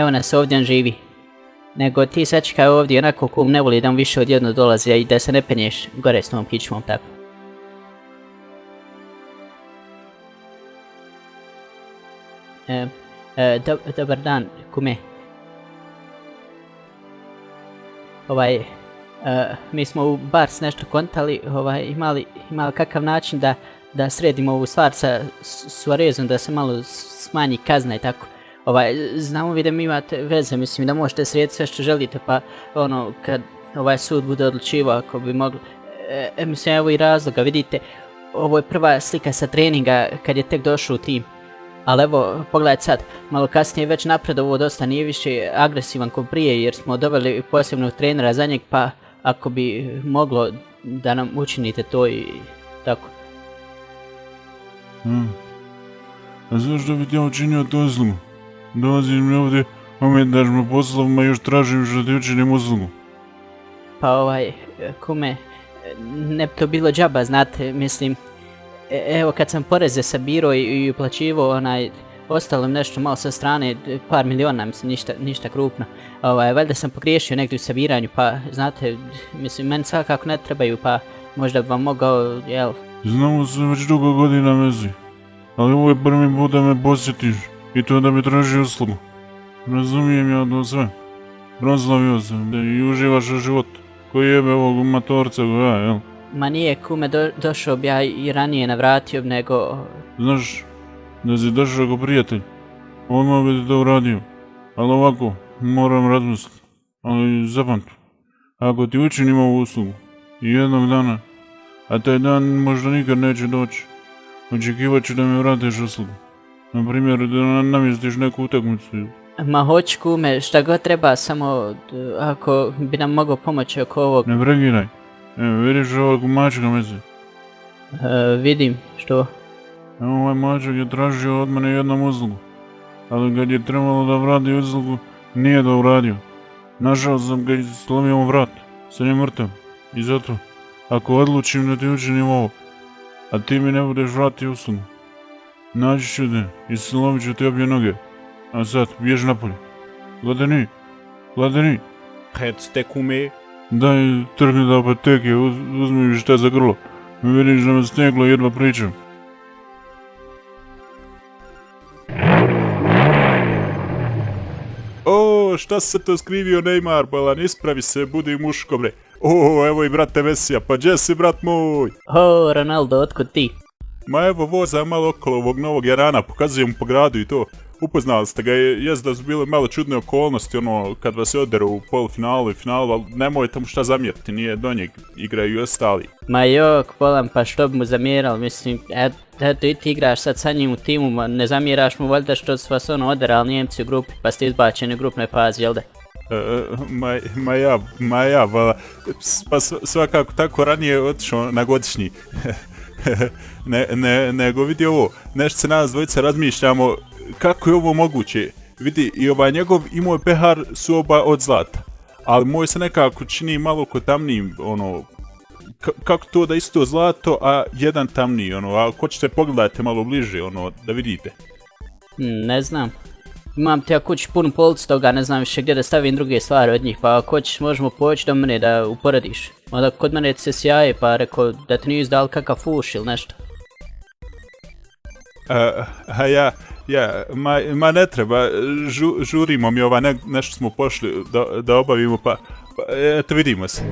Evo nas ovdje on živi. Nego ti sačekaj ovdje, onako kum ne voli da mu više odjedno dolazi i da se ne penješ gore s tom kičmom tako. Dobar dan, kume. Mi smo u Bars nešto kontali, imali kakav način da sredimo ovu stvar sa Suarezom, da se malo smanji kazna i tako. Znamo vi da mi imate veze, mislim da možete srediti sve što želite, pa kad sud bude odlučivao ako bi mogli. Mislim, evo i razloga, vidite, ovo je prva slika sa treninga kad je tek došao u tim. Ali evo, pogledajte sad, malo kasnije već napredovo dosta, nije više agresivan ko prije jer smo doveli posebnog trenera za njeg, pa ako bi moglo da nam učinite to i tako. A zašto bi ti učinio to uslugu? Dolazim mi ovdje, ometaš me poslovima i još tražim što ti učinim uslugu. Pa kume, ne bi to bilo džaba, znate, mislim, evo kad sam poreze sabirao i uplaćivao ostalo nešto malo sa strane, par miliona, mislim, ništa krupno. Valjda sam pogriješio negdje u sabiranju, pa znate, mislim, meni svakako ne trebaju, pa možda bi vam mogao, jel? Znamo se već dugo godina Mezi, ali ovo je prvi put da me posjetiš i to da mi traži uslugu. Razumijem ja to sve. Proslavio sam i uživaš u životu. Ko jebe ovog matorca go ja, jel? Ma nije kume, došao bi ja i ranije navratio, nego... Znaš, da si došao ko prijatelj, odmah bi ti to uradio, ali ovako, moram razmisliti, ali zapamti, ako ti učinim ovu uslugu, jednog dana, a taj dan možda nikad neće doći, očekivat ću da mi vratiš uslugu, na primjer da namjestiš neku utakmicu. Ma hoću kume, šta god treba, samo ako bi nam mogao pomoći oko ovog... Ne prekidaj, vidiš ovog mačka Mezi? Vidim, što? Ovaj mačak je tražio od mene jednom uslugu, ali kad je trebalo da vrati uslugu, nije to uradio. Našao sam ga i slomio mu vrat, sad je mrtav. I zato, ako odlučim da ti učinim ovo, a ti mi ne budeš vratio uslugu, naći ću te i slomit ću ti obje noge. A sad, bježi napolje. Gladeni. Recite kume. Daj, trgni do apoteke, uzmi mi šta za grlo. Vidiš da me steglo, jedva pričam. O, šta se to skrivio Neymar, balan, ispravi se, budi muško bre. O, evo i brate Mesija, pa gdje si brat moj? O, Ronaldo, otkud ti? Ma evo vozam malo okolo ovog novog jarana, pokazujem po gradu i to. Upoznali ste ga, jest da su bile malo čudne okolnosti, kad vas je oderu u polufinalu i finalu, ali nemojte mu šta zamjeriti, nije do njeg, igraju i ostali. Ma jok, Polan, pa što bi mu zamjerali, mislim, eto i ti igraš sad sa njim u timu, ne zamjeraš mu valjda što su vas oderali Njemci u grupi, pa ste izbačeni u grupnoj fazi, jel da? Ma ja, pa svakako tako ranije otišao na godišnji. Nego vidi ovo, nešto se nas dvojica razmišljamo, kako je ovo moguće? Vidi, i njegov i moj pehar su oba od zlata, ali moj se nekako čini malo ko tamnijim, kako to da isto zlato, a jedan tamniji, a ako ćete pogledajte malo bliže, da vidite. Ne znam. Imam te ja kući punu policu toga, ne znam više gdje da stavim druge stvari od njih, pa ako hoćeš možemo poći do mene da uporediš. Onda kod mene se sjaje, pa rekao da ti nije izdal kakav fuš ili nešto. Ma ne treba, žurimo mi nešto smo pošli da obavimo, pa eto vidimo se.